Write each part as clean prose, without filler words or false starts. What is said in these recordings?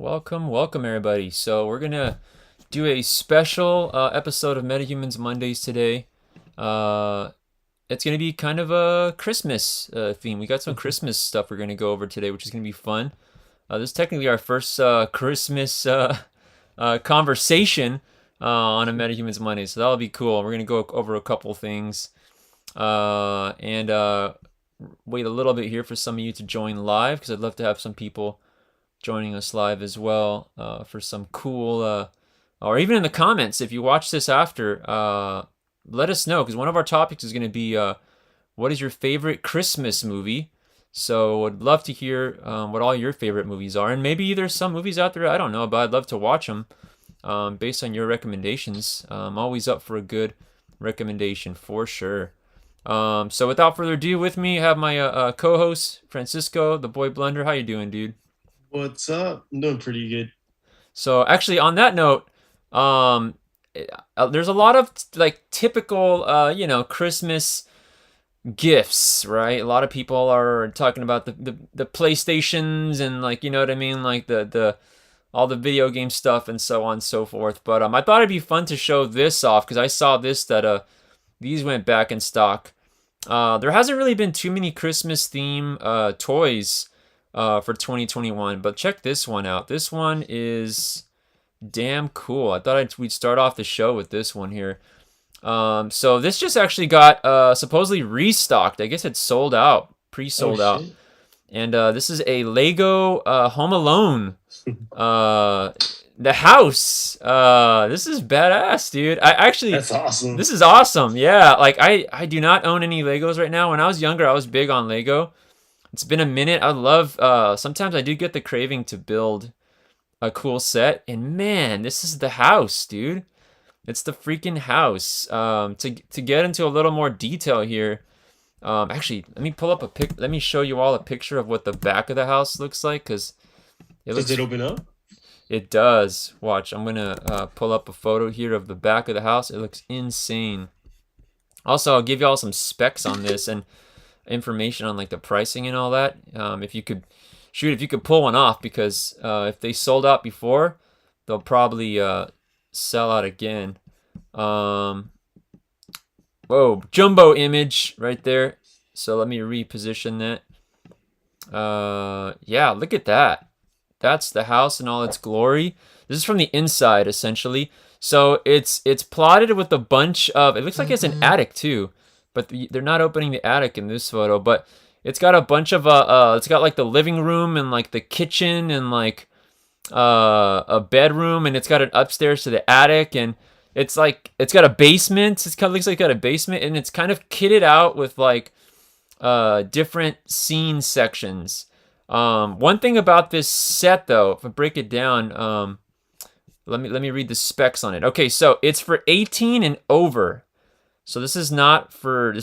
Welcome everybody. So we're gonna do a special episode of Metahumans Mondays today. Uh, it's gonna be kind of a Christmas theme. We got some Christmas stuff we're gonna go over today, which is gonna be fun. This is technically our first Christmas conversation on a Metahumans Monday, so that'll be cool. We're gonna go over a couple things and wait a little bit here for some of you to join live because I'd love to have some people joining us live as well for some cool, or even in the comments, if you watch this after, let us know, because one of our topics is going to be what is your favorite Christmas movie? So I'd love to hear what all your favorite movies are, and maybe there's some movies out there I don't know, but I'd love to watch them based on your recommendations. I'm always up for a good recommendation for sure. So without further ado, with me I have my co-host Francisco, the boy Blender. How you doing, dude? What's up? I'm doing pretty good. So actually, on that note, um, there's a lot of like typical, Christmas gifts, right? A lot of people are talking about the PlayStations and like, you know what I mean, like the all the video game stuff and so on and so forth. But I thought it'd be fun to show this off because I saw this that these went back in stock. There hasn't really been too many Christmas theme toys for 2021, but check this one out. This one is damn cool. I thought we'd start off the show with this one here. So this just actually got supposedly restocked. I guess it's sold out, Oh pre-sold out. shit. And this is a Lego Home Alone. Uh, the house. This is badass, dude. I actually, That's awesome. this is awesome. Yeah, like I do not own any Legos right now. When I was younger, I was big on Lego. It's been a minute. I love. Sometimes I do get the craving to build a cool set, and man, this is the house, dude. It's the freaking house. To get into a little more detail here. Actually, let me pull up a pic. Let me show you all a picture of what the back of the house looks like, cause it Does it looks. open up? It does. Watch. I'm gonna pull up a photo here of the back of the house. It looks insane. Also, I'll give you all some specs on this and information on like the pricing and all that. If you could if you could pull one off, because if they sold out before, they'll probably sell out again. Um, Whoa, jumbo image right there. So let me reposition that. Yeah, look at that. That's the house in all its glory. This is from the inside, essentially. So it's plotted with a bunch of. It looks like it's an attic too, but they're not opening the attic in this photo. But it's got a bunch of it's got like the living room and like the kitchen and like a bedroom, and it's got an upstairs to the attic, and it's like it's got a basement. It kind of looks like it's got a basement, and it's kind of kitted out with like different scene sections. One thing about this set, though, if I break it down, let me read the specs on it. Okay, so it's for 18 and over. So this is not for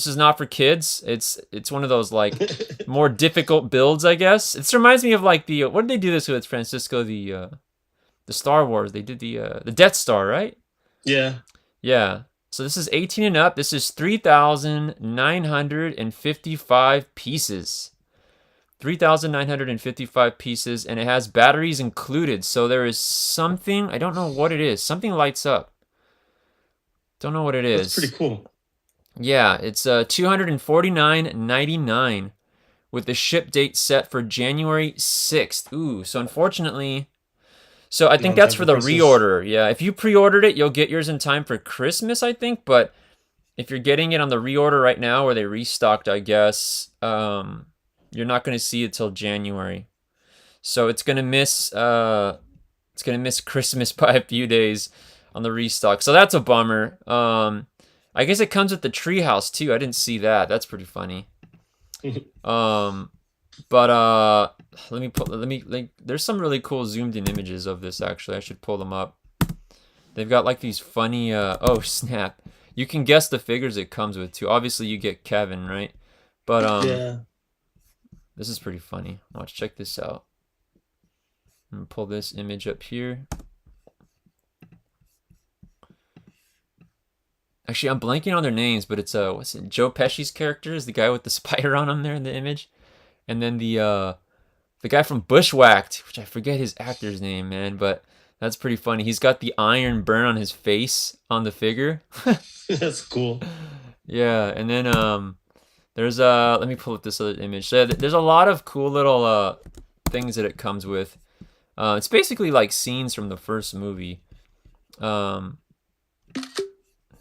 kids. It's one of those like more difficult builds, I guess. This reminds me of like the what did they do this with, Francisco? The Star Wars. They did the Death Star, right? Yeah. Yeah. So this is 18 and up. This is 3,955 pieces. 3,955 pieces, and it has batteries included. So there is something, I don't know what it is. Something lights up. Don't know what it That's pretty is. cool. Yeah, it's 249.99 with the ship date set for January 6th. Ooh, so unfortunately, so I think Not in that's time for for the Christmas. reorder. Yeah, if you pre-ordered it, you'll get yours in time for Christmas, I think, but if you're getting it on the reorder right now where they restocked, I guess, you're not going to see it till January. So it's gonna miss Christmas by a few days on the restock. So that's a bummer. I guess it comes with the treehouse too. I didn't see that. That's pretty funny. Um, but let me like there's some really cool zoomed in images of this actually. I should pull them up. They've got like these funny oh snap. You can guess the figures it comes with too. Obviously you get Kevin, right? But Yeah. this is pretty funny. Watch, check this out. I'm gonna pull this image up here. Actually, I'm blanking on their names, but it's what's it? Joe Pesci's character is the guy with the spider on him there in the image, and then the guy from Bushwhacked, which I forget his actor's name, man, but that's pretty funny. He's got the iron burn on his face on the figure. That's cool. Yeah, and then there's let me pull up this other image. So there's a lot of cool little things that it comes with. It's basically like scenes from the first movie.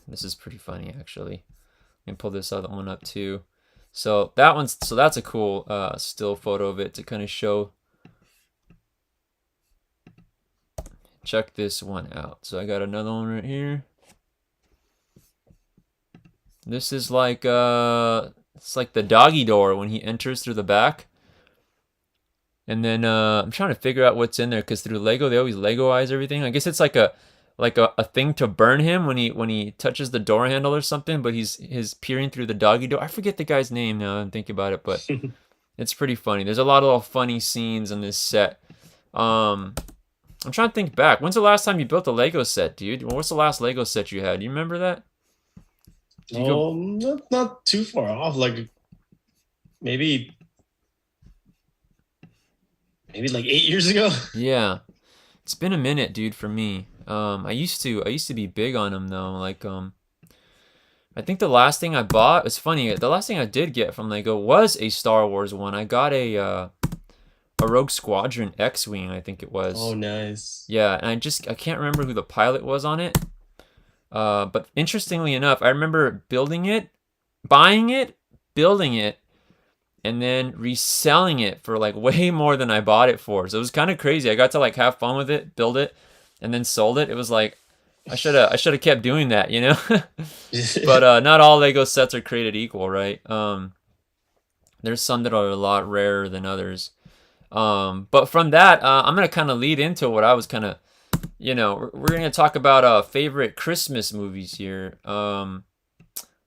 This is pretty funny actually. Let me pull this other one up too. So that's a cool still photo of it to kind of show. Check this one out. So I got another one right here. This is like it's like the doggy door when he enters through the back. And then I'm trying to figure out what's in there because through Lego they always Legoize everything. I guess it's like a thing to burn him when he touches the door handle or something, but he's peering through the doggy door. I forget the guy's name now. I'm thinking about it, but it's pretty funny. There's a lot of little funny scenes in this set. I'm trying to think back. When's the last time you built a Lego set, dude? What's the last Lego set you had? Do you remember that? Not too far off. Like maybe like 8 years ago. Yeah, it's been a minute, dude, for me. I used to be big on them though. Like I think the last thing I bought, it's funny. The last thing I did get from Lego was a Star Wars one. I got a Rogue Squadron X-wing, I think it was. Oh, nice. Yeah, and I can't remember who the pilot was on it. But interestingly enough, I remember buying it, building it, and then reselling it for like way more than I bought it for. So it was kind of crazy. I got to like have fun with it, build it, and then sold it. It was like I should have kept doing that, you know? But not all Lego sets are created equal, right? There's some that are a lot rarer than others. But from that, I'm gonna kind of lead into what I was kind of, we're gonna talk about favorite Christmas movies here.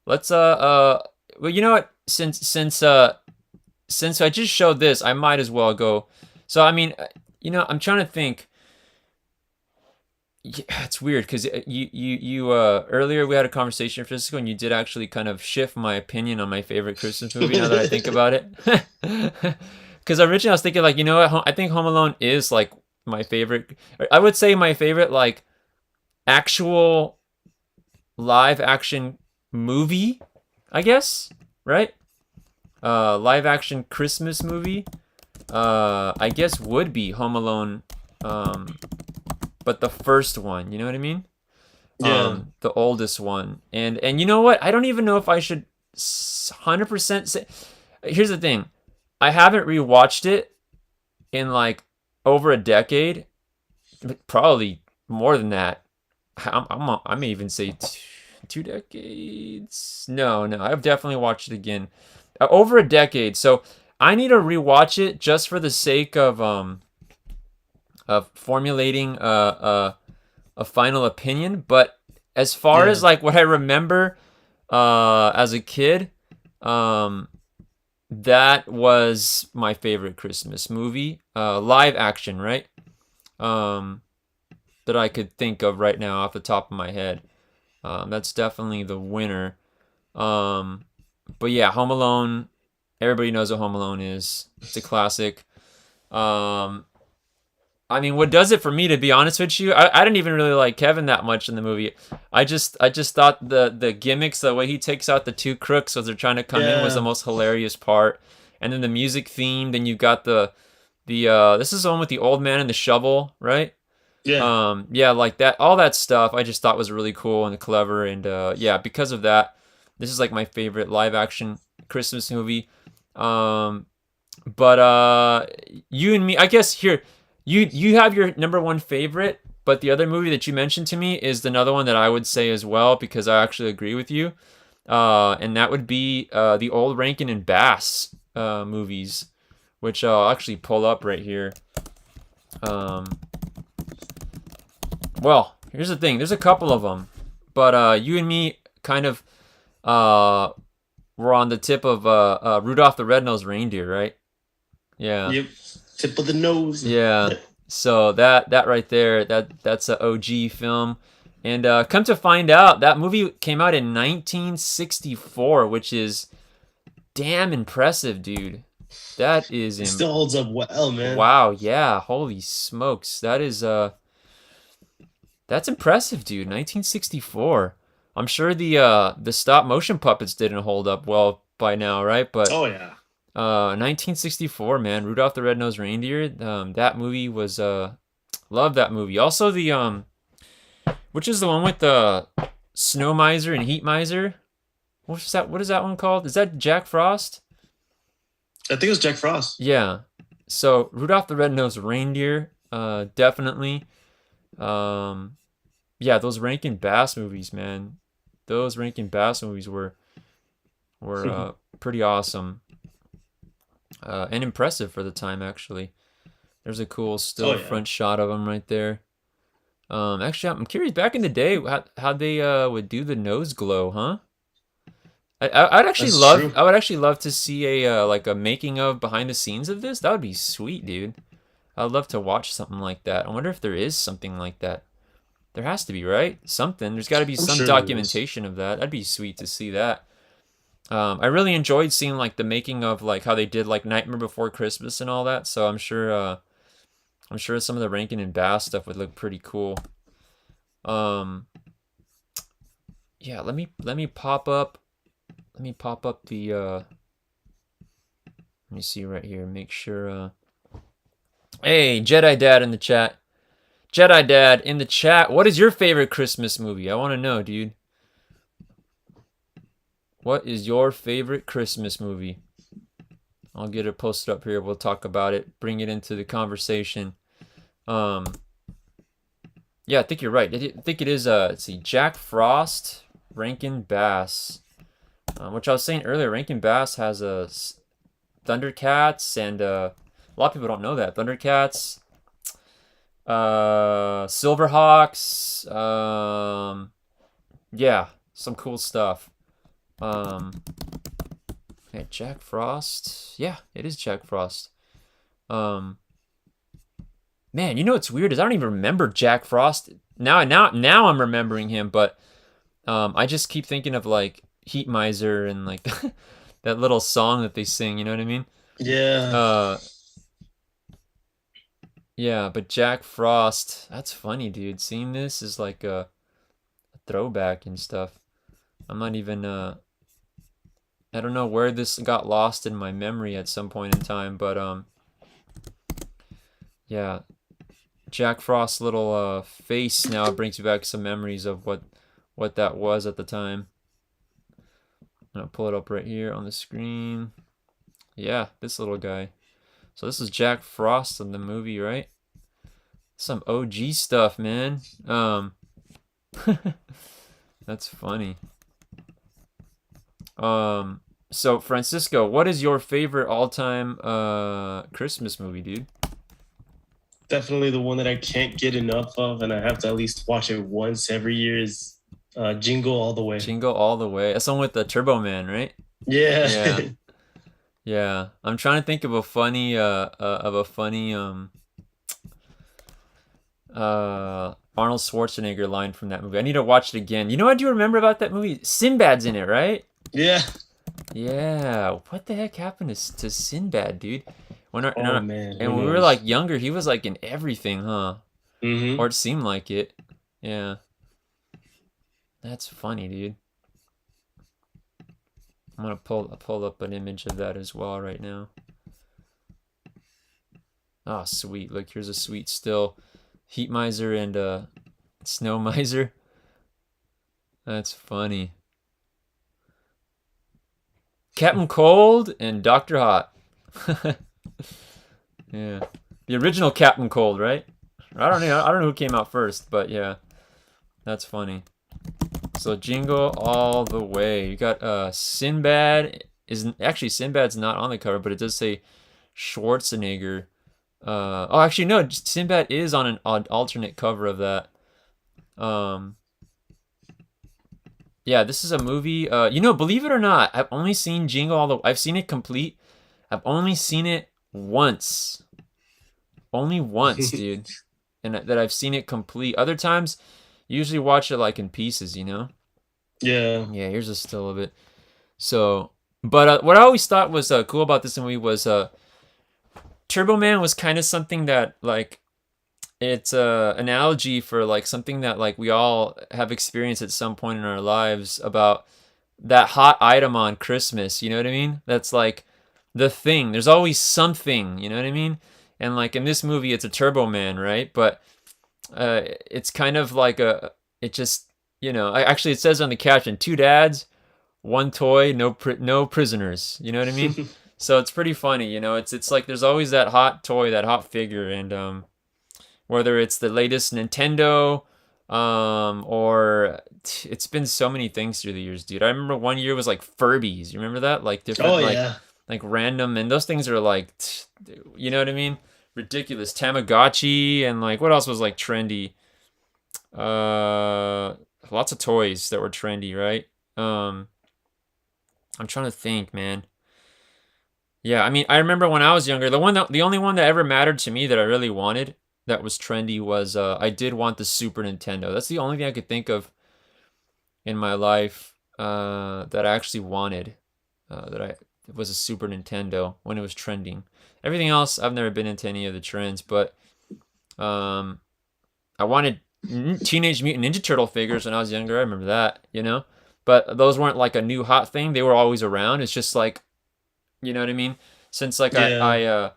Let's well, you know what? Since I just showed this, I might as well go. So I mean, I'm trying to think. Yeah, it's weird because you earlier we had a conversation, Francisco, and you did actually kind of shift my opinion on my favorite Christmas movie. Now that I think about it, because originally I was thinking like, you know what, I think Home Alone is like my favorite. I would say my favorite like actual live action movie, I guess, right? Live action Christmas movie, I guess would be Home Alone. But the first one, you know what I mean? Yeah. The oldest one. And you know what? I don't even know if I should 100% say. Here's the thing. I haven't rewatched it in like over a decade. Probably more than that. I may even say 2 decades. No, I've definitely watched it again. Over a decade. So I need to rewatch it just for the sake of formulating a final opinion. But as far as like what I remember as a kid, that was my favorite Christmas movie, live action, right? That I could think of right now off the top of my head. That's definitely the winner. But yeah, Home Alone. Everybody knows what Home Alone is. It's a classic. I mean, what does it for me, to be honest with you, I didn't even really like Kevin that much in the movie. I just thought the gimmicks, the way he takes out the two crooks as they're trying to come in was the most hilarious part. And then the music theme, then you've got the this is the one with the old man and the shovel, right? Yeah. Yeah, like that, all that stuff I just thought was really cool and clever. And yeah, because of that, this is like my favorite live action Christmas movie. But you and me, I guess here, you have your number one favorite, but the other movie that you mentioned to me is another one that I would say as well, because I actually agree with you. And that would be the old Rankin and Bass movies, which I'll actually pull up right here. Well, here's the thing. There's a couple of them, but you and me kind of were on the tip of Rudolph the Red-Nosed Reindeer, right? Yeah. Yep. Tip of the nose. Yeah. So that right there, that's a OG film. And come to find out, that movie came out in 1964, which is damn impressive, dude. That is It still holds up well, man. wow, yeah, holy smokes. That's impressive, dude. 1964. I'm sure the stop motion puppets didn't hold up well by now, right? But Oh yeah. 1964, man, Rudolph the Red-Nosed Reindeer. That movie was love that movie. Also the which is the one with the Snow Miser and Heat Miser? What's that? What is that one called? Is that Jack Frost? I think it was Jack Frost. Yeah. So Rudolph the Red-Nosed Reindeer, definitely. Um, yeah, those Rankin Bass movies, man. Those Rankin Bass movies were pretty awesome and impressive for the time. Actually, there's a cool Oh still yeah. front shot of them right there. Actually, I'm curious. Back in the day, how they would do the nose glow, huh? That's true. I would actually love to see a like a making of behind the scenes of this. That would be sweet, dude. I'd love to watch something like that. I wonder if there is something like that. There has to be, right? Something. There's got to be I'm some sure there is. documentation of that. That'd be sweet to see that. I really enjoyed seeing like the making of like how they did like Nightmare Before Christmas and all that. So I'm sure some of the Rankin and Bass stuff would look pretty cool. Um, yeah, let me pop up the let me see right here. Make sure hey, Jedi Dad in the chat. Jedi Dad in the chat. What is your favorite Christmas movie? I want to know, dude. What is your favorite Christmas movie? I'll get it posted up here. We'll talk about it. Bring it into the conversation. Um, yeah, I think you're right. I think it is. Let's see, Jack Frost, Rankin Bass. Which I was saying earlier, Rankin Bass has a Thundercats, and a lot of people don't know that Thundercats, Silverhawks. Yeah, some cool stuff. Yeah, Jack Frost. Yeah, it is Jack Frost. Um, man, you know what's weird is I don't even remember Jack Frost. Now I'm remembering him, but I just keep thinking of like Heat Miser and like that little song that they sing. You know what I mean? Yeah. Uh, yeah, but Jack Frost. That's funny, dude. Seeing this is like a throwback and stuff. I'm not even I don't know where this got lost in my memory at some point in time, but yeah, Jack Frost's little face now brings me back some memories of what that was at the time. I'm gonna pull it up right here on the screen. Yeah, this little guy. So this is Jack Frost in the movie, right? Some OG stuff, man. That's funny. So Francisco, what is your favorite all-time Christmas movie, dude? Definitely the one that I can't get enough of, and I have to at least watch it once every year is Jingle All the Way. Jingle All the Way. That's the one with the Turbo Man, right? Yeah. Yeah. Yeah. I'm trying to think of a funny Arnold Schwarzenegger line from that movie. I need to watch it again. You know what I do remember about that movie? Sinbad's in it, right? Yeah. Yeah. What the heck happened to Sinbad, dude? Oh man, who And when we were like knows? younger, he was like in everything, huh? Mm-hmm. Or it seemed like it. Yeah. That's funny, dude. I'm gonna pull up an image of that as well right now. Oh, sweet. Look, here's a sweet still. Heat Miser and Snow Miser. That's funny. Captain Cold and Dr. Hot. Yeah. The original Captain Cold, right? I don't know who came out first, but yeah. That's funny. So Jingle All the Way. You got Sinbad is actually Sinbad's not on the cover, but it does say Schwarzenegger. Oh, actually no, Sinbad is on an alternate cover of that. Um, yeah, this is a movie. You know, believe it or not, I've only seen Jingle All the. I've seen it complete. I've only seen it once. Only once, dude. And that I've seen it complete. Other times, usually watch it like in pieces, you know. Yeah. Yeah, here's a still of it. So But what I always thought was cool about this movie was Turbo Man was kind of something that like it's a analogy for like something that like we all have experienced at some point in our lives about that hot item on Christmas. You know what I mean? That's like the thing. There's always something. You know what I mean? And like in this movie, it's a Turbo Man, right? But it's kind of like it just actually it says on the caption, two dads, one toy, no prisoners. You know what I mean? So it's pretty funny. It's like there's always that hot toy, that hot figure, and whether it's the latest Nintendo, or it's been so many things through the years, dude. I remember one year was like Furbies. You remember that? Like different, Oh yeah. like random, and those things are like, you know what I mean? Ridiculous. Tamagotchi, and like what else was like trendy? Lots of toys that were trendy, right? I'm trying to think, man. Yeah, I mean, I remember when I was younger, the only one that ever mattered to me that I really wanted that was trendy was I did want the Super Nintendo. That's the only thing I could think of in my life that I actually wanted. That I it was a Super Nintendo when it was trending. Everything else, I've never been into any of the trends, but um, I wanted Teenage Mutant Ninja Turtle figures when I was younger. I remember that. But those weren't like a new hot thing. They were always around. It's just like, you know what I mean? Since like Yeah.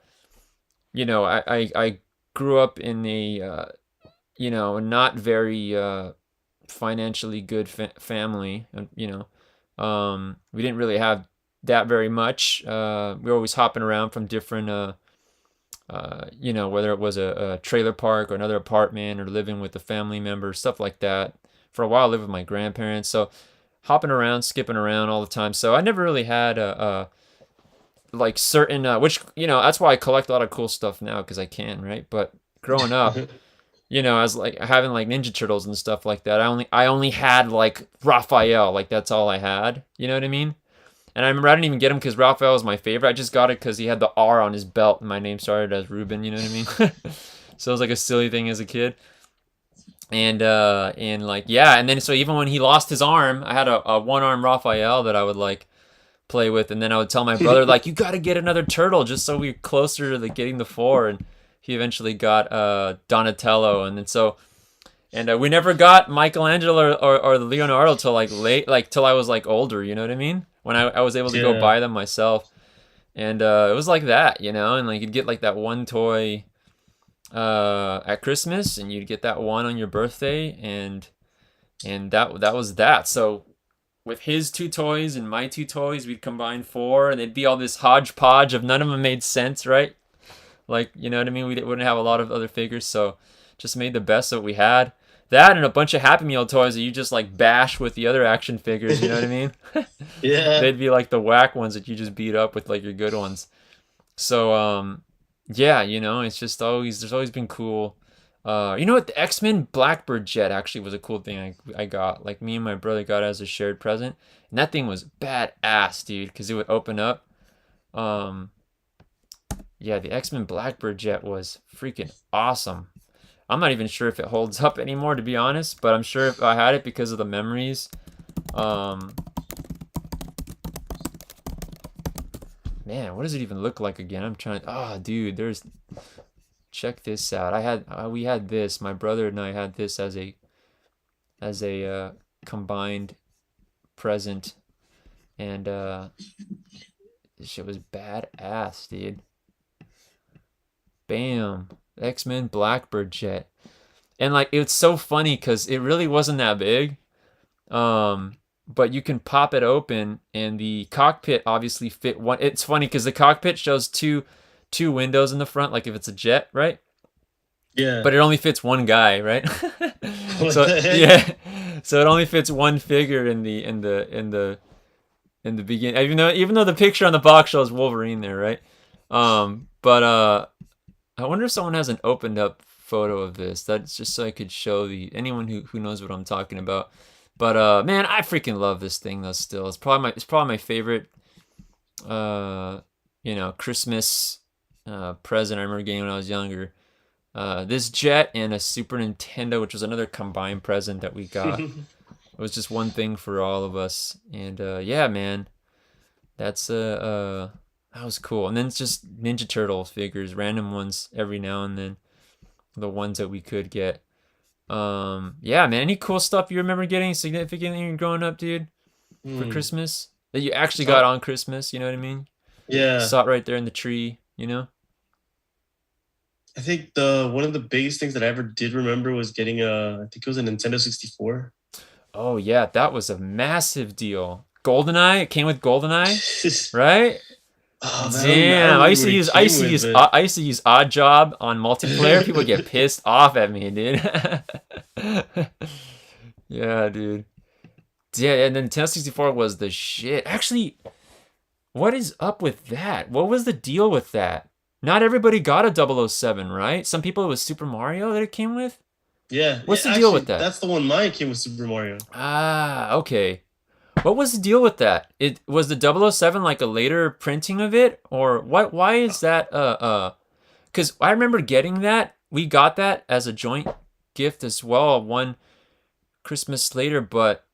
I grew up in a not very financially good family, and we didn't really have that very much. We were always hopping around from different whether it was a trailer park or another apartment or living with a family member, stuff like that. For a while, I lived with my grandparents, so hopping around, skipping around all the time. So I never really had a like certain which that's why I collect a lot of cool stuff now because I can, right? But growing up, I was like having like Ninja Turtles and stuff like that. I only had like Raphael, like that's all I had. You know what I mean? And I remember I didn't even get him because Raphael was my favorite. I just got it because he had the R on his belt and my name started as Ruben. You know what I mean? So it was like a silly thing as a kid. And like yeah, and then so even when he lost his arm, I had a one arm Raphael that I would like play with, and then I would tell my brother like you got to get another turtle just so we're closer to getting the four, and he eventually got Donatello, and then so and we never got Michelangelo or the Leonardo till like late, like till I was like older, you know what I mean? When I was able to go Yeah. buy them myself, and it was like that, and like you'd get like that one toy at Christmas, and you'd get that one on your birthday, and that was that. So with his two toys and my two toys, we'd combine four, and it'd be all this hodgepodge of none of them made sense, right? Like, you know what I mean? We wouldn't have a lot of other figures, so just made the best of what we had. That and a bunch of Happy Meal toys that you just like bash with the other action figures, you know what I mean? Yeah. They'd be like the whack ones that you just beat up with like your good ones. So yeah, it's just always there's always been cool. You know what? The X-Men Blackbird jet actually was a cool thing I got. Like me and my brother got it as a shared present, and that thing was badass, dude, because it would open up. Um, yeah, the X-Men Blackbird jet was freaking awesome. I'm not even sure if it holds up anymore, to be honest, but I'm sure if I had it because of the memories. Um, man, what does it even look like again? I'm trying. Oh, dude, check this out. We had this. My brother and I had this as a combined present, and this shit was badass, dude. Bam, X-Men Blackbird jet, and like it's so funny because it really wasn't that big, but you can pop it open, and the cockpit obviously fit one. It's funny because the cockpit shows two windows in the front, like if it's a jet, right? Yeah. But it only fits one guy, right? What So the heck? yeah, so it only fits one figure in the beginning. Even though the picture on the box shows Wolverine there, right? But I wonder if someone has an opened up photo of this. That's just so I could show the anyone who knows what I'm talking about. But man, I freaking love this thing though. Still, it's probably my favorite. Christmas present I remember getting when I was younger. This jet and a Super Nintendo, which was another combined present that we got. It was just one thing for all of us, and yeah, man, That's that was cool. And then it's just Ninja Turtle figures, random ones every now and then, the ones that we could get. Yeah, man. Any cool stuff you remember getting significantly when you were growing up, dude, for Hmm. Christmas that you actually got So, on Christmas? You know what I mean? yeah, Saw it right there in the tree. You know? I think the one of the biggest things that I ever did remember was getting I think it was a Nintendo 64. Oh yeah, that was a massive deal. GoldenEye, it came with GoldenEye, right? Oh man, I don't Damn, remember what it came with, but I used to use Odd Job on multiplayer. People get pissed off at me, dude. Yeah, dude. Yeah, and then Nintendo 64 was the shit. Actually, what is up with that? What was the deal with that? Not everybody got a 007, right? Some people it was Super Mario that it came with. yeah, What's the deal with actually, that? that's the one mine came with Super Mario. Ah, okay. What was the deal with that? It was the 007 like a later printing of it or what why is that cuz I remember getting that. We got that as a joint gift as well one Christmas later, but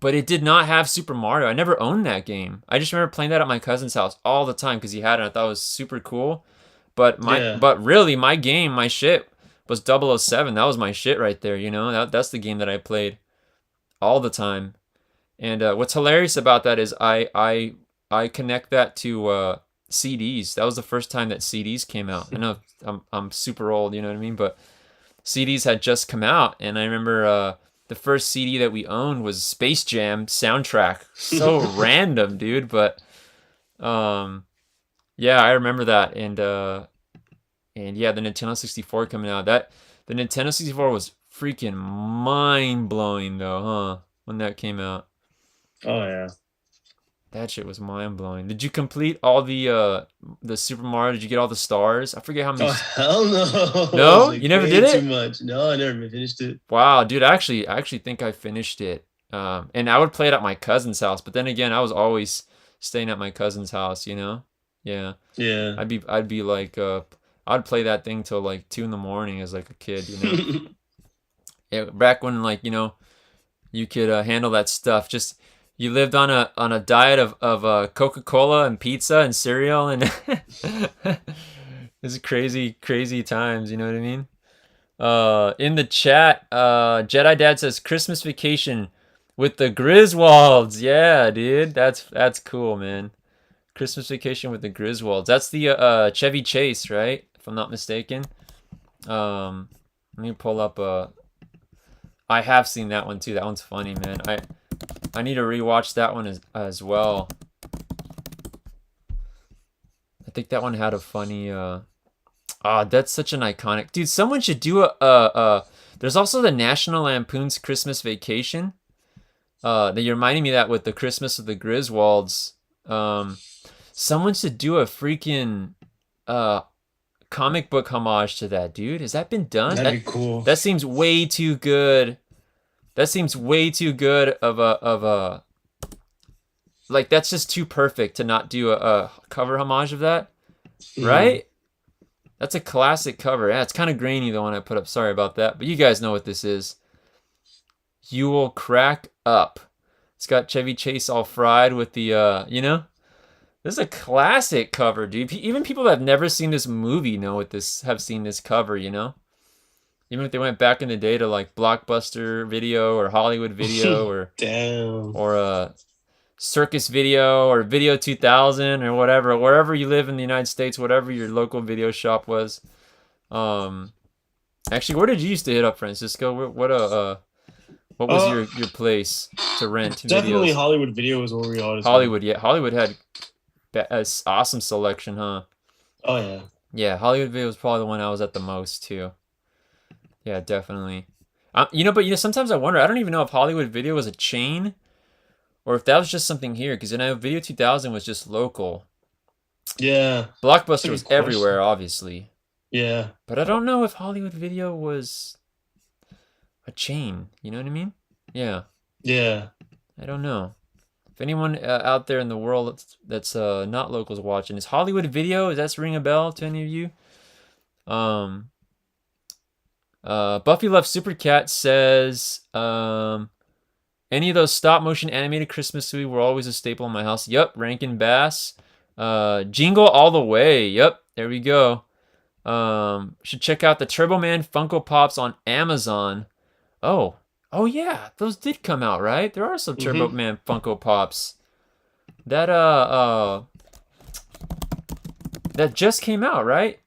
it did not have Super Mario. I never owned that game. I just remember playing that at my cousin's house all the time cuz he had it and I thought it was super cool. Yeah, But really my game, my shit was 007. That was my shit right there, you know? That's the game that I played all the time. And what's hilarious about that is I connect that to CDs. That was the first time that CDs came out. I know I'm super old, you know what I mean? But CDs had just come out, and I remember the first CD that we owned was Space Jam soundtrack. So random, dude. But yeah, I remember that, and yeah, the Nintendo 64 coming out. That the Nintendo 64 was freaking mind blowing though, huh? When that came out. oh yeah. That shit was mind blowing. Did you complete all the Super Mario? Did you get all the stars? I forget how many. Oh hell no! I was No, like you never did way too it. much. No, I never finished it. Wow, dude, I actually think I finished it. And I would play it at my cousin's house, but then again, I was always staying at my cousin's house. You know? Yeah, Yeah. I'd be like I'd play that thing till like 2 in the morning as like a kid. You know? Yeah, back when like you could handle that stuff. Just you lived on a diet of Coca-Cola and pizza and cereal and this is crazy times. You know what I mean? In the chat, Jedi Dad says Christmas Vacation with the Griswolds. Yeah, dude, that's cool, man. Christmas Vacation with the Griswolds. That's the Chevy Chase, right? If I'm not mistaken. Let me pull up I have seen that one too. That one's funny, man. I need to rewatch that one as well. I think that one had a funny that's such an iconic. Dude, someone should do there's also the National Lampoon's Christmas Vacation. That you're reminding me that with the Christmas of the Griswolds. Someone should do a freaking comic book homage to that, dude. Has that been done? That'd be cool. That seems way too good. That seems way too good of a like that's just too perfect to not do a cover homage of that, right? That's a classic cover. Yeah, it's kind of grainy the one I put up. Sorry about that, but you guys know what this is. You will crack up. It's got Chevy Chase all fried with the you know. This is a classic cover, dude. Even people that have never seen this movie know what this have seen this cover, you know? Even if they went back in the day to like Blockbuster Video or Hollywood Video or Damn. Circus Video or Video 2000 or whatever, wherever you live in the United States, whatever your local video shop was. Actually, where did you used to hit up, Francisco? What was your place to rent Definitely videos? Hollywood Video was where we always Hollywood, yeah. Hollywood had an awesome selection, huh? Oh yeah. Yeah, Hollywood Video was probably the one I was at the most too. Yeah, definitely. But sometimes I wonder. I don't even know if Hollywood Video was a chain, or if that was just something here. Because I know Video 2000 was just local. Yeah. Blockbuster was everywhere, obviously. Yeah. But I don't know if Hollywood Video was a chain. You know what I mean? Yeah. Yeah. I don't know. If anyone out there in the world that's not locals watching, is Hollywood Video? Does that ring a bell to any of you? Buffy Love Super Cat says, Any of those stop motion animated Christmas movie were always a staple in my house. Yep, Rankin Bass. Jingle All the Way. Yep, there we go. Should check out the Turbo Man Funko Pops on Amazon. Oh yeah, those did come out, right? There are some Turbo Man Funko Pops. That that just came out, right?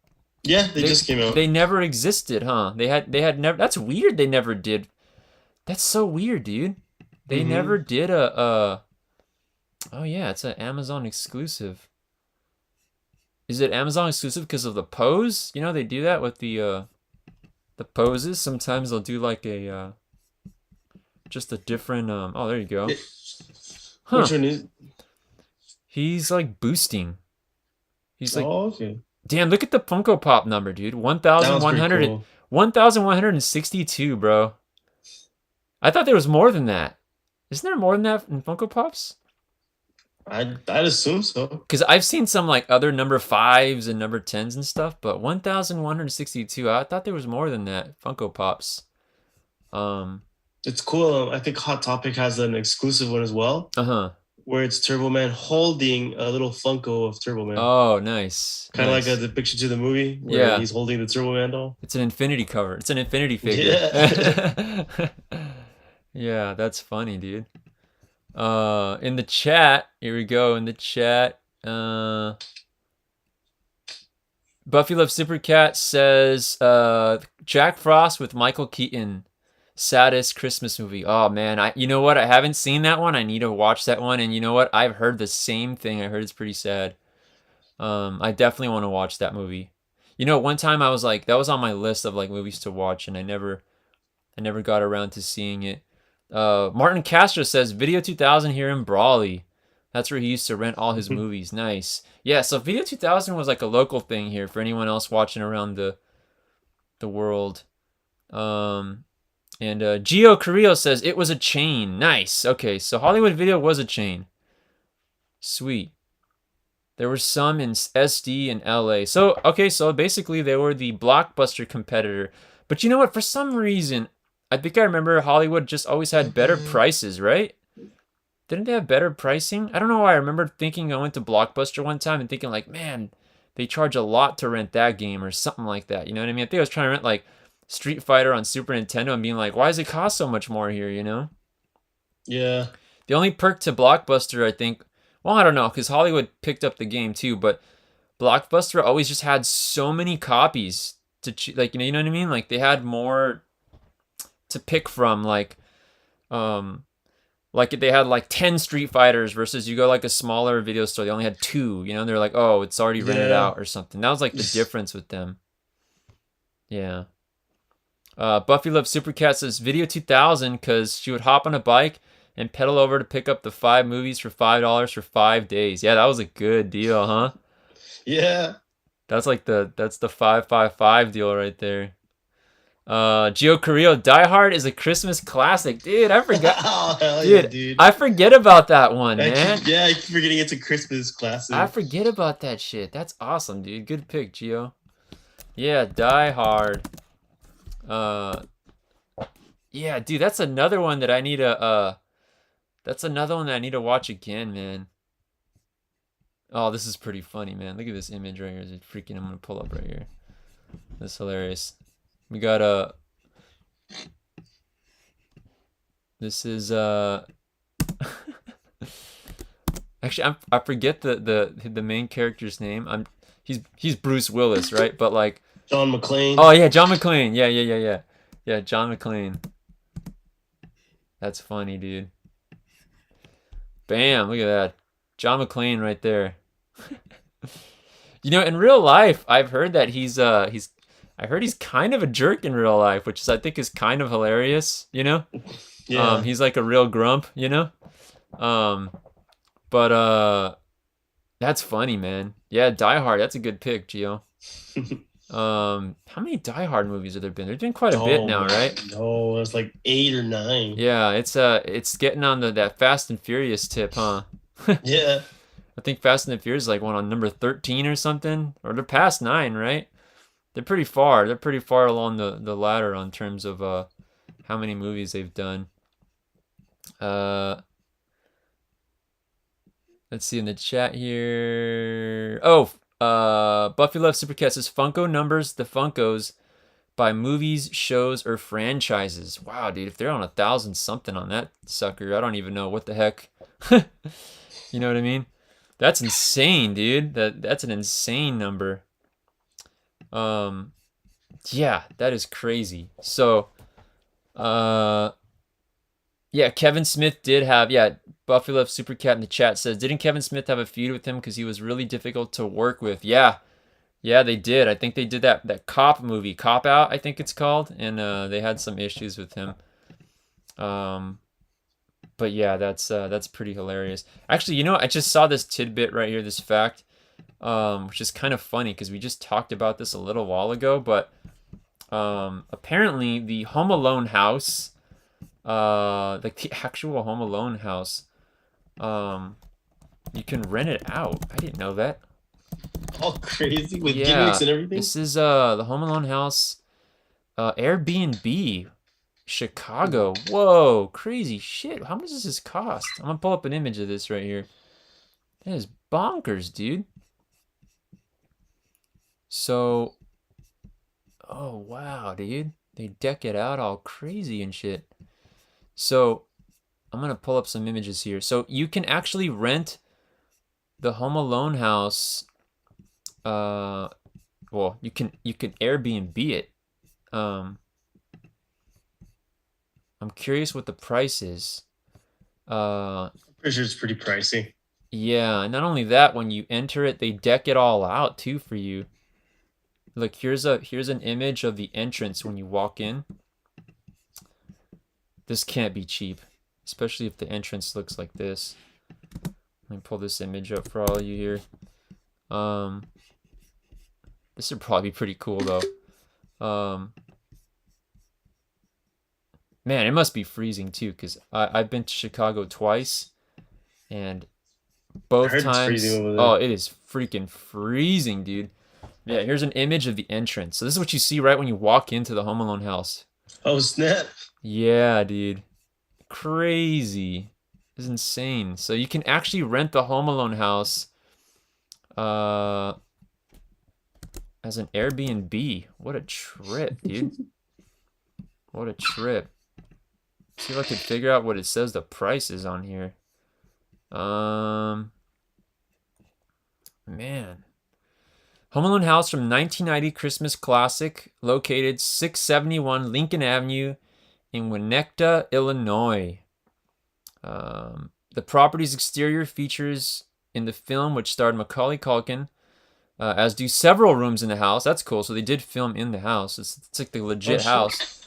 Yeah, they just came out. They never existed, huh? They had never. That's weird. They never did. That's so weird, dude. They never did a. Oh yeah, it's an Amazon exclusive. Is it Amazon exclusive because of the pose? You know they do that with the poses. Sometimes they'll do like a just a different. Oh, there you go. Huh. Which one is? He's like boosting. He's like. Oh, okay. Damn, look at the Funko Pop number, dude. 1,100, cool. 1,162, bro. I thought there was more than that. Isn't there more than that in Funko Pops? I'd assume so. Because I've seen some like other number 5s and number 10s and stuff, but 1,162, I thought there was more than that Funko Pops. It's cool. I think Hot Topic has an exclusive one as well. Where it's Turbo Man holding a little Funko of Turbo Man. Oh, nice. Kind of like a depiction to the movie where he's holding the Turbo Man doll. It's an infinity cover. It's an infinity figure. Yeah. Yeah, that's funny, dude. In the chat, here we go. In the chat, Buffy Loves Supercat says Jack Frost with Michael Keaton. Saddest Christmas movie. Oh man, you know what? I haven't seen that one. I need to watch that one. And you know what? I've heard the same thing. I heard it's pretty sad. I definitely want to watch that movie. You know, one time I was like, that was on my list of like movies to watch, and I never got around to seeing it. Martin Castro says Video 2000 here in Brawley. That's where he used to rent all his movies. Nice. Yeah, so Video 2000 was like a local thing here for anyone else watching around the world. And Gio Carrillo says it was a chain. Nice. Okay, so Hollywood Video was a chain. Sweet. There were some in SD and LA. So, okay, so basically they were the Blockbuster competitor. But you know what? For some reason, I think I remember Hollywood just always had better prices, right? Didn't they have better pricing? I don't know why. I remember thinking I went to Blockbuster one time and thinking like, man, they charge a lot to rent that game or something like that. You know what I mean? I think I was trying to rent like Street Fighter on Super Nintendo and being like, why does it cost so much more here, you know? Yeah. The only perk to Blockbuster, I think, well, I don't know, because Hollywood picked up the game too, but Blockbuster always just had so many copies to, like, you know what I mean? Like, they had more to pick from, like they had like 10 Street Fighters versus you go like a smaller video store, they only had 2, you know? They're like, oh, it's already rented out or something. That was like the difference with them. Yeah. Buffy Loves Supercat says Video 2000 because she would hop on a bike and pedal over to pick up the 5 movies for $5 for 5 days. Yeah, that was a good deal, huh? Yeah. That's like that's the 555 deal right there. Gio Carrillo, Die Hard is a Christmas classic. Dude, I forgot. Oh, hell yeah, dude. I forget about that one, man. I keep forgetting it's a Christmas classic. I forget about that shit. That's awesome, dude. Good pick, Gio. Yeah, Die Hard. Yeah, dude, that's another one that I need to watch again, man. Oh, this is pretty funny, man. Look at this image right here. It's freaking, I'm gonna pull up right here. That's hilarious. We got this is actually I forget the main character's name. He's Bruce Willis, right? But like John McClane. Oh yeah, John McClane. Yeah, John McClane. That's funny, dude. Bam, look at that. John McClane right there. You know, in real life, I've heard that he's kind of a jerk in real life, which I think is kind of hilarious, you know? Yeah. He's like a real grump, you know? But that's funny, man. Yeah, Die Hard, that's a good pick, Gio. How many Die Hard movies have there been? There's been quite a bit now, right? No, it's like 8 or 9. Yeah, it's getting on that Fast and Furious tip, huh? Yeah. I think Fast and the Furious is like one on number 13 or something, or they're past 9, right? They're pretty far. They're pretty far along the ladder on terms of how many movies they've done. Let's see in the chat here. Oh, Buffy Love Super Cat says Funko numbers the Funkos by movies, shows, or franchises. Wow, dude, if they're on 1,000 something on that sucker, I don't even know what the heck. You know what I mean? That's insane, dude. That's an insane number. Yeah, that is crazy. So, yeah, Kevin Smith did have, Buffy Love Super Cat in the chat says, didn't Kevin Smith have a feud with him because he was really difficult to work with? Yeah, they did. I think they did that cop movie, Cop Out, I think it's called, and they had some issues with him. But yeah, that's pretty hilarious. Actually, you know, I just saw this tidbit right here, this fact, which is kind of funny because we just talked about this a little while ago, but apparently the Home Alone house, like the actual Home Alone house, you can rent it out. I didn't know that. All crazy with gimmicks and everything. This is the Home Alone house, Airbnb, Chicago. Whoa, crazy shit. How much does this cost? I'm gonna pull up an image of this right here. That is bonkers, dude. So, oh wow, dude. They deck it out all crazy and shit. So, I'm gonna pull up some images here. So you can actually rent the Home Alone house. Well, you can Airbnb it. I'm curious what the price is. I'm pretty sure it's pretty pricey. Yeah, not only that, when you enter it, they deck it all out too for you. Look, here's an image of the entrance when you walk in. This can't be cheap, especially if the entrance looks like this. Let me pull this image up for all you here. This would probably be pretty cool though. Man, it must be freezing too, because I've been to Chicago twice, and both times, oh, it is freaking freezing, dude. Yeah, here's an image of the entrance. So this is what you see right when you walk into the Home Alone house. Oh, snap. Yeah, dude. Crazy. This is insane. So you can actually rent the Home Alone house as an Airbnb. What a trip, dude. What a trip. See if I can figure out what it says the price is on here. Man. Home Alone house from 1990 Christmas classic, located 671 Lincoln Avenue in Winnetka, Illinois. The property's exterior features in the film, which starred Macaulay Culkin, as do several rooms in the house. That's cool. So they did film in the house. It's like the legit house.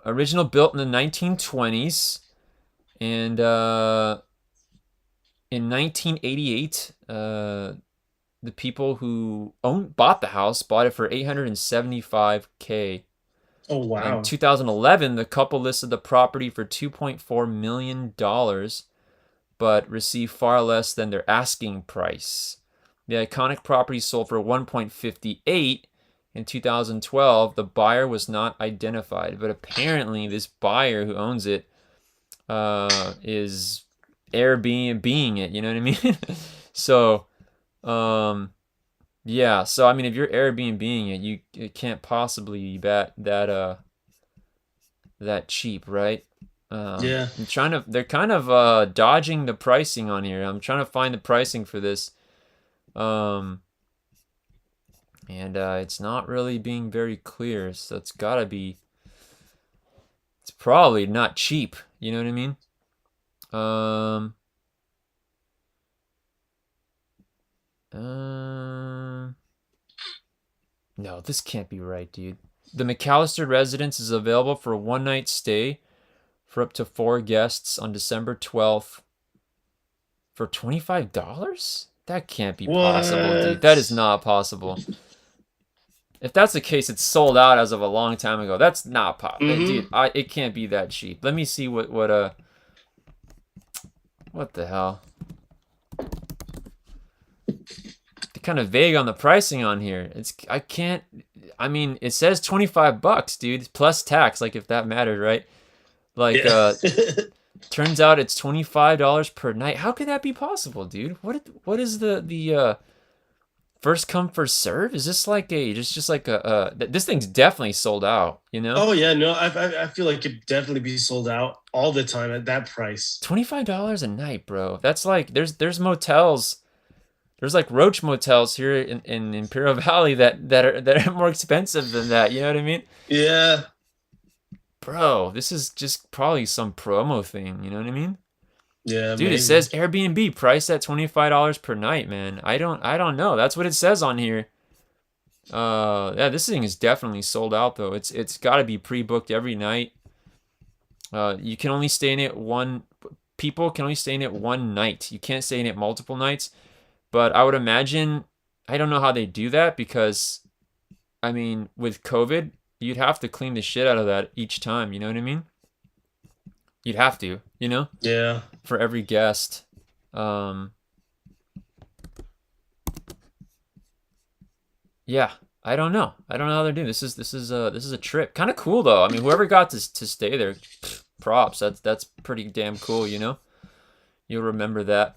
Original built in the 1920s, and in 1988, the people who bought the house bought it for $875K. Oh wow! In 2011, the couple listed the property for $2.4 million, but received far less than their asking price. The iconic property sold for $1.58 in 2012. The buyer was not identified, but apparently this buyer who owns it is Airbnb-ing it. You know what I mean? So. Yeah, so I mean, if you're Airbnb-ing it, it can't possibly be that cheap, right? Yeah. They're kind of dodging the pricing on here. I'm trying to find the pricing for this. And it's not really being very clear, so it's probably not cheap, you know what I mean? No, this can't be right, dude. The McAllister residence is available for a one-night stay for up to 4 guests on December 12th for $25? That can't be possible, dude. That is not possible. If that's the case, it's sold out as of a long time ago. That's not possible, dude. It can't be that cheap. Let me see what the hell. Kind of vague on the pricing on here. I mean, it says $25, dude, plus tax, like if that mattered, right? Like, Yeah. turns out it's $25 per night. How could that be possible, dude? What is the first come first serve? Is this like just like this thing's definitely sold out, you know? Oh yeah, no, I feel like it'd definitely be sold out all the time at that price. $25 a night, bro. That's like there's motels. There's like roach motels here in Imperial Valley that are more expensive than that. You know what I mean? Yeah. Bro, this is just probably some promo thing. You know what I mean? Yeah, Dude, it maybe. says Airbnb priced at $25 per night, man. I don't know. That's what it says on here. Yeah, this thing is definitely sold out though. It's got to be pre-booked every night. You can only stay in it one. People can only stay in it one night. You can't stay in it multiple nights. But I would imagine, I don't know how they do that because, I mean, with COVID, you'd have to clean the shit out of that each time. You know what I mean? You'd have to, you know, Yeah. for every guest. Um, yeah, I don't know. I don't know how they're doing. This is a trip. Kind of cool though. I mean, whoever got to stay there, props. That's pretty damn cool. You know, you'll remember that.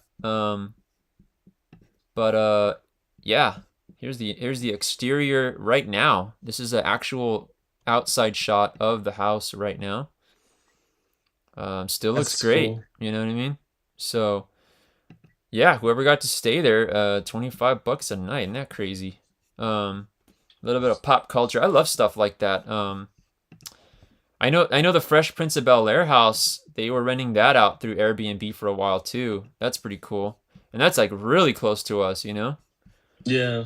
But yeah, here's the exterior right now. This is an actual outside shot of the house right now. Still looks That's great. cool. You know what I mean? So yeah, whoever got to stay there, $25 a night. Isn't that crazy? A little bit of pop culture. I love stuff like that. I know the Fresh Prince of Bel-Air house. They were renting that out through Airbnb for a while too. That's pretty cool. And that's like really close to us, you know? Yeah.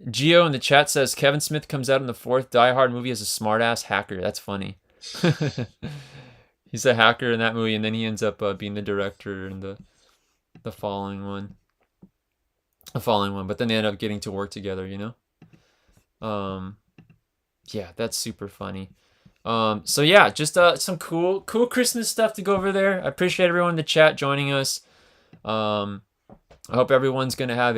Geo in the chat says Kevin Smith comes out in the fourth Die Hard movie as a smartass hacker. That's funny. He's a hacker in that movie, and then he ends up being the director in the following one. The following one, but then they end up getting to work together, you know? Yeah, that's super funny. So yeah, just some cool Christmas stuff to go over there. I appreciate everyone in the chat joining us. I hope everyone's gonna have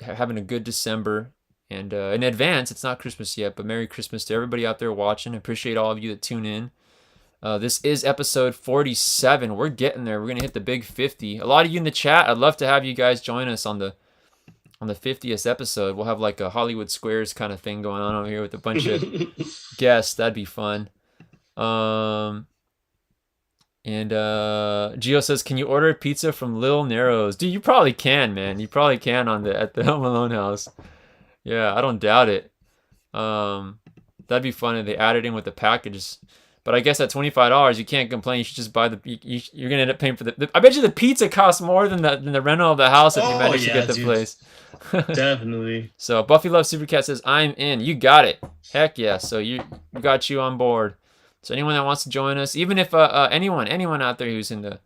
having a good December. And in advance, it's not Christmas yet, but Merry Christmas to everybody out there watching. I appreciate all of you that tune in. This is episode 47. We're getting there. We're gonna hit the big 50. A lot of you in the chat. I'd love to have you guys join us on the 50th episode. We'll have like a Hollywood Squares kind of thing going on over here with a bunch of guests. That'd be fun. And Gio says, "Can you order pizza from Lil Narrows?" Dude, you probably can, man. You probably can at the Home Alone house. Yeah, I don't doubt it. That'd be fun if they added in with the packages. But I guess at $25, you can't complain. You should just buy you're gonna end up paying for I bet you the pizza costs more than the rental of the house if you manage to get the place. Definitely. So Buffy Love Supercat says, "I'm in." You got it. Heck yeah. So we got you on board. So anyone that wants to join us, even if anyone out there who's in the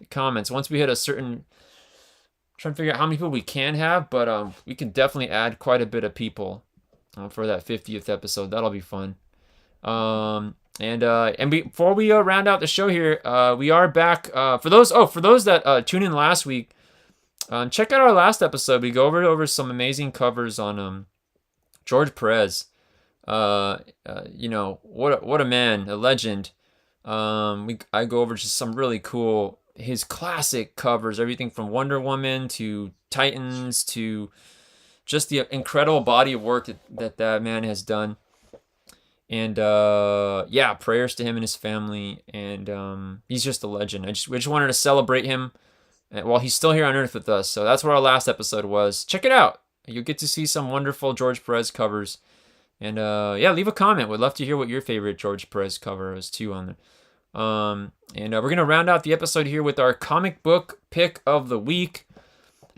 comments, once we hit a certain, trying to figure out how many people we can have, but we can definitely add quite a bit of people for that 50th episode. That'll be fun. And before we round out the show here, we are back. For those that tuned in last week, check out our last episode. We go over some amazing covers on George Perez. You know, what a man, a legend. I go over just some really cool his classic covers, everything from Wonder Woman to Titans to just the incredible body of work that man has done. And yeah, prayers to him and his family. And he's just a legend. We just wanted to celebrate him while he's still here on Earth with us. So that's what our last episode was. Check it out. You'll get to see some wonderful George Perez covers. And yeah, leave a comment. We'd love to hear what your favorite George Perez cover is too on there. And we're gonna round out the episode here with our comic book pick of the week.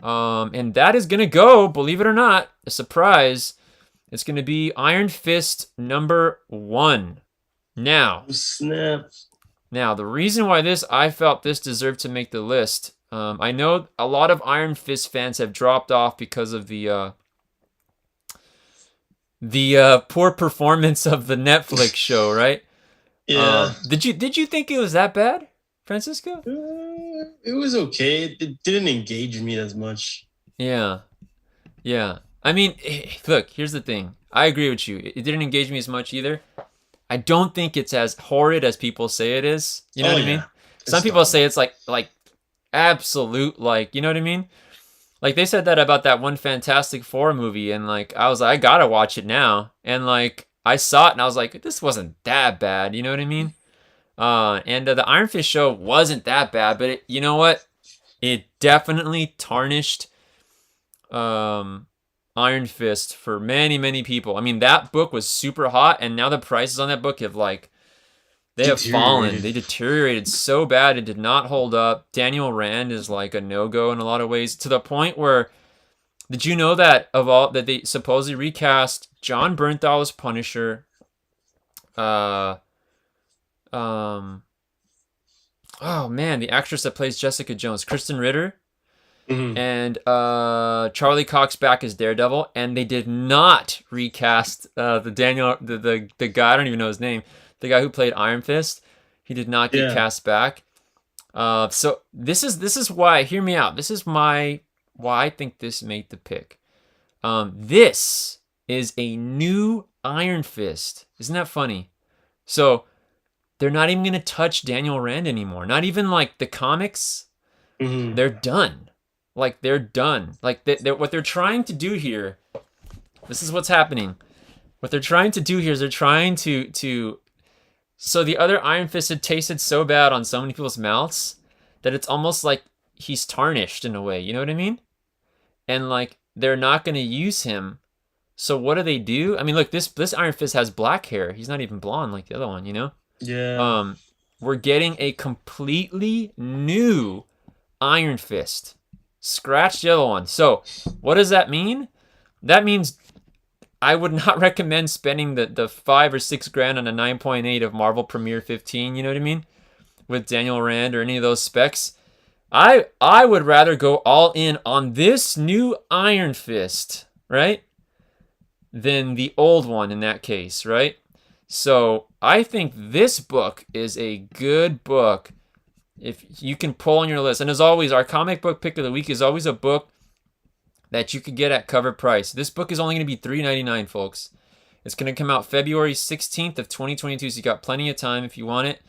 And that is gonna go, believe it or not, a surprise. It's gonna be Iron Fist #1. Now, snap. Now, the reason why I felt this deserved to make the list. I know a lot of Iron Fist fans have dropped off because of the poor performance of the Netflix show, right? Yeah. Did you think it was that bad, Francisco? It was okay. It didn't engage me as much. Yeah. I mean, look, here's the thing. I agree with you. It didn't engage me as much either. I don't think it's as horrid as people say it is. You know what I mean? Some people say it's like absolute, like, you know what I mean? Like, they said that about that one Fantastic Four movie, and like I was like, I gotta watch it now. And like I saw it and I was like, this wasn't that bad, you know what I mean? And the Iron Fist show wasn't that bad, but you know what? It definitely tarnished Iron Fist for many, many people. I mean, that book was super hot, and now the prices on that book have they have fallen. They deteriorated so bad it did not hold up. Daniel Rand is like a no-go in a lot of ways, to the point where, did you know that that they supposedly recast John Bernthal as Punisher? Oh man, the actress that plays Jessica Jones, Kristen Ritter. Mm-hmm. And Charlie Cox back as Daredevil, and they did not recast the guy, I don't even know his name, the guy who played Iron Fist. He did not get cast back. So this is why, hear me out. This is why I think this made the pick. This is a new Iron Fist. Isn't that funny? So they're not even going to touch Daniel Rand anymore. Not even like the comics. Mm-hmm. They're done. Like, they're done. Like, what they're trying to do here, this is what's happening. What they're trying to do here is they're trying to so the other Iron Fist had tasted so bad on so many people's mouths that it's almost like he's tarnished in a way. You know what I mean? And, like, they're not going to use him. So what do? I mean, look, this Iron Fist has black hair. He's not even blonde like the other one, you know? Yeah. We're getting a completely new Iron Fist. Scratch the other one. So what does that mean? That means I would not recommend spending the $5 or $6 grand on a 9.8 of Marvel Premiere 15, you know what I mean? With Daniel Rand or any of those specs. I would rather go all in on this new Iron Fist, right? Than the old one in that case, right? So I think this book is a good book if you can pull on your list. And as always, our comic book pick of the week is always a book that you could get at cover price. This book is only going to be $3.99, folks. It's going to come out February 16th of 2022, so you got plenty of time if you want it.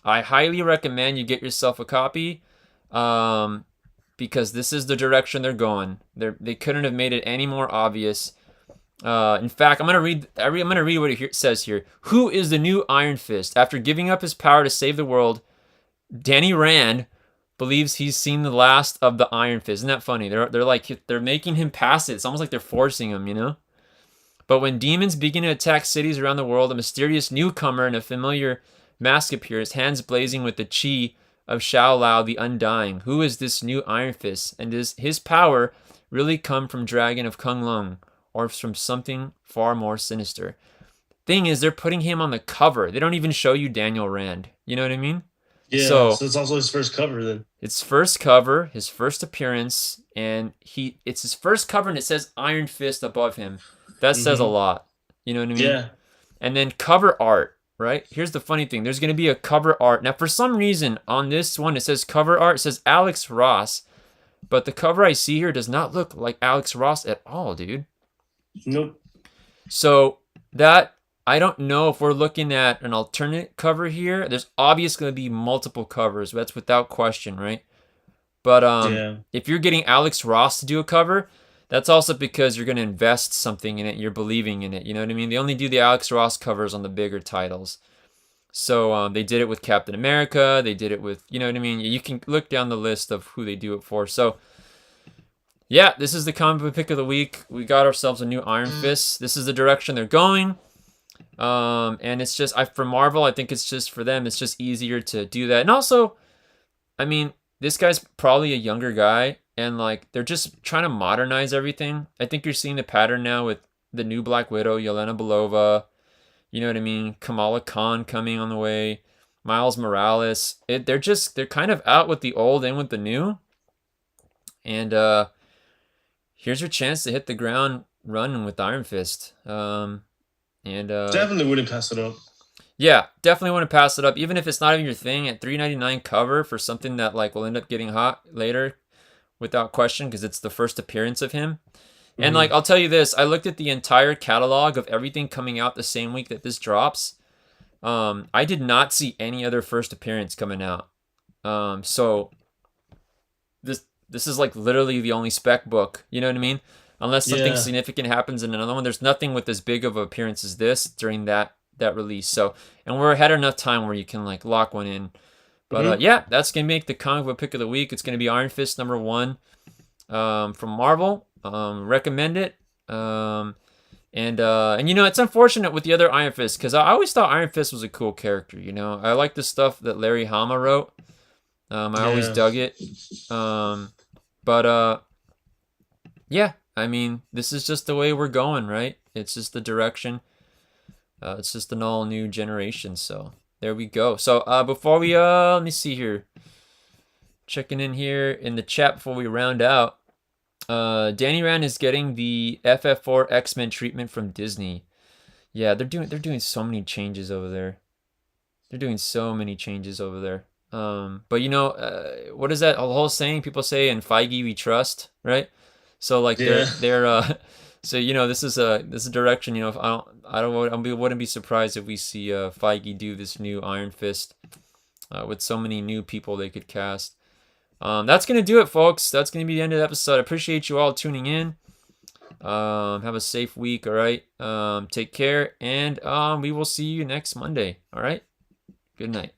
I highly recommend you get yourself a copy because this is the direction they're going. They couldn't have made it any more obvious. In fact, I'm gonna read what it says here. Who is the new Iron Fist? After giving up his power to save the world, Danny Rand believes he's seen the last of the Iron Fist. Isn't that funny? They're making him pass it. It's almost like they're forcing him, you know? But when demons begin to attack cities around the world, a mysterious newcomer in a familiar mask appears, hands blazing with the chi of Shao Lao the Undying. Who is this new Iron Fist? And does his power really come from Dragon of Kunlun, or from something far more sinister? Thing is, they're putting him on the cover. They don't even show you Daniel Rand. You know what I mean? Yeah, so it's also his first cover then. It's first cover, his first appearance, and it's his first cover, and it says Iron Fist above him. That says a lot. You know what I mean? Yeah. And then cover art, right? Here's the funny thing. There's going to be a cover art. Now, for some reason, on this one, it says cover art. It says Alex Ross. But the cover I see here does not look like Alex Ross at all, dude. Nope. So that, I don't know if we're looking at an alternate cover here. There's obviously going to be multiple covers. That's without question, right? But if you're getting Alex Ross to do a cover, that's also because you're going to invest something in it. You're believing in it. You know what I mean? They only do the Alex Ross covers on the bigger titles. So they did it with Captain America. They did it with, you know what I mean? You can look down the list of who they do it for. So yeah, this is the comic book pick of the week. We got ourselves a new Iron Fist. This is the direction they're going. And it's just, for Marvel, I think it's just, for them, it's just easier to do that. And also, I mean, this guy's probably a younger guy, and like, they're just trying to modernize everything. I think you're seeing the pattern now with the new Black Widow, Yelena Belova, you know what I mean? Kamala Khan coming on the way, Miles Morales. They're kind of out with the old and with the new. And, here's your chance to hit the ground running with Iron Fist. Definitely wouldn't pass it up. Yeah, definitely want to pass it up, even if it's not even your thing. At $3.99 cover for something that like will end up getting hot later, without question, because it's the first appearance of him. And like, I'll tell you this, I looked at the entire catalog of everything coming out the same week that this drops. I did not see any other first appearance coming out. So this is like literally the only spec book. You know what I mean? Unless something significant happens in another one, there's nothing with as big of an appearance as this during that release. So, and we're ahead of enough time where you can like lock one in. But yeah, that's gonna make the comic book pick of the week. It's gonna be Iron Fist #1 from Marvel. Recommend it. And you know, it's unfortunate with the other Iron Fist because I always thought Iron Fist was a cool character. You know, I like the stuff that Larry Hama wrote. I always dug it. Yeah, I mean, this is just the way we're going, right? It's just the direction. It's just an all new generation. So there we go. So before we let me see here. Checking in here in the chat before we round out. Danny Rand is getting the FF4 X-Men treatment from Disney. Yeah, they're doing so many changes over there. They're doing so many changes over there. But you know, what is that whole saying people say, in Feige we trust, right? So like they're so you know, this is a direction, you know, I wouldn't be surprised if we see Feige do this new Iron Fist with so many new people they could cast. That's going to do it, folks. That's going to be the end of the episode. I appreciate you all tuning in. Have a safe week, all right? Take care, and we will see you next Monday, all right? Good night.